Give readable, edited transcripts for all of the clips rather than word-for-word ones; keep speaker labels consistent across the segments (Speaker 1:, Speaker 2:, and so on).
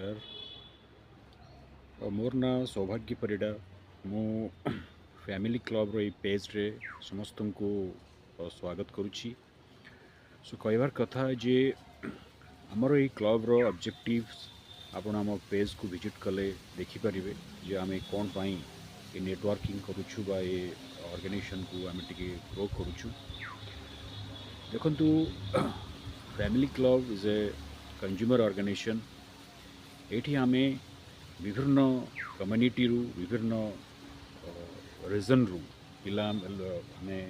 Speaker 1: नमस्कार। मोर ना सौभाग्य परिडा। मु फैमिली क्लब रो पेज रे समस्त को स्वागत करुच्ची। सो कहबार कथा जे आमर ये क्लब रो ऑब्जेक्टिव्स आपण आम पेज को विजिट कले देखिपारे जे आम कौन पाई ये नेटवर्किंग करुचु बा ये ऑर्गेनाइजेशन को आम टिके ग्रो करुचु। देखंतु family club is a consumer organisation. एठी आमे विभिन्न कम्युनिटी रु विभिन्न रीजन रु पिला आमे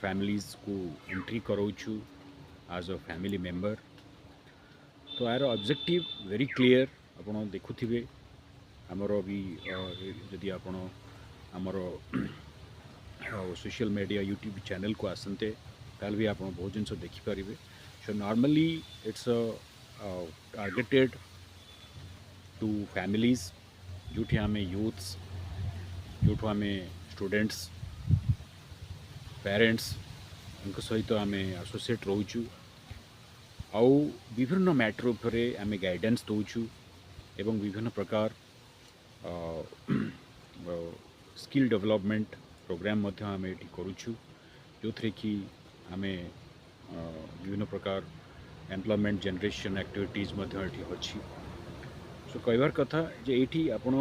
Speaker 1: फैमिलीज को एंट्री कराऊछु एज अ फैमिली मेंबर। तो यार ऑब्जेक्टिव वेरी क्लियर आपण देखुथिबे। हमरो भी जदि आपण हमरो सोशल मीडिया यूट्यूब चैनल को आसते ताल भी आप बहुत जिन देखिपारे। So normally it's targeted to families जो आम यूथ्स जो आम स्टूडेंट्स पेरेंट्स उनके सहित आम एसोसिएट रोचु आउ विभिन्न मैटर उपर आम गाइडेंस दौचु एवं विभिन्न प्रकार स्किल डेवलपमेंट प्रोग्राम आम ये करुचु जो थे कि आम विभिन्न प्रकार एम्प्लॉयमेंट जनरेशन एक्टिविटीज अच्छी। सो कहबार कथा जे ये आपण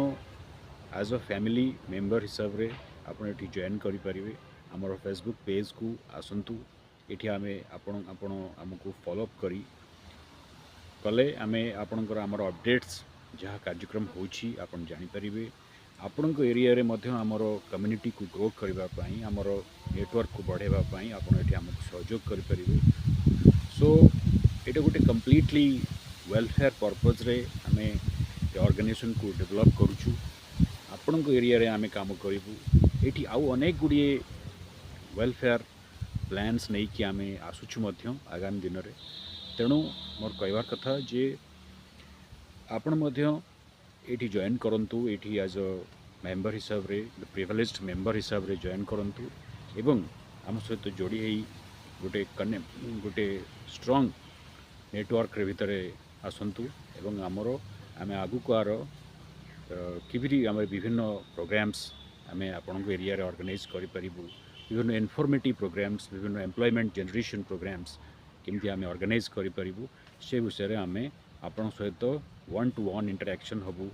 Speaker 1: एज अ फैमिली मेंबर हिसाब रे आपण ये जॉइन करें। आमर फेसबुक पेज को आसतु ये आम आपण आमको फॉलोअप करी कले आम आपणकर आमर अपडेट्स जहाँ कार्यक्रम होची आपण जानि परिबे। आपण एरिया रे मध्य आमर कम्युनिटी को ग्रो करने आमर नेटवर्क को बढ़ावाई आपड़ ये आमको सहयोग करें। सो ये गोटे कम्प्लीटली वेलफेयर पर्पज रे आम ऑर्गेनाइजेशन को डेवलप करुचु। आपण एरिया रे आम काम करूँ ये आउ अनेक गुड़िए वेलफेयर प्लान्स नहीं कि आम आसुचु आगामी दिन में। तेणु मोर कहबार कथा जे आपण ये जॉइन करंतु ये एज अ मेंबर हिसाब रे प्रिविलेज्ड मेंबर हिसाब रे जॉइन करंतु एवं आम सहित जोड़ी गोटे गोटे स्ट्रांग नेटवर्क रे भितर आसतु एवं आमर आम आगु को आर किबरी आम विभिन्न प्रोग्राम्स आम आपण एरिया रे ऑर्गेनाइज करि परिबु। विभिन्न इनफॉर्मेटिव प्रोग्राम्स विभिन्न एम्प्लॉयमेंट जनरेशन प्रोग्राम्स केमती आम ऑर्गेनाइज करि परिबु से विषय आम आपण सहित 1-to-1 इंटरैक्शन हबु।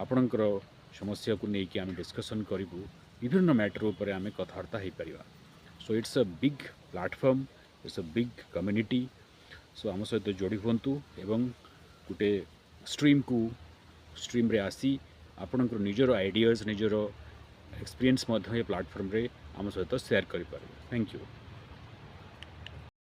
Speaker 1: आपणकर समस्या को लेकिन आम डिस्कसन करूँ विभिन्न मैटर उपर आम कथबार्ता हो पार। So it's a big platform it's a big community. So आम सहित जोड़ी हूँ एवं गोटे स्ट्रीम रे आसी आपणकर निजर आइडियाज निजर एक्सपीरियंस प्लेटफॉर्म रे आम सहित शेयर करें। Thank you.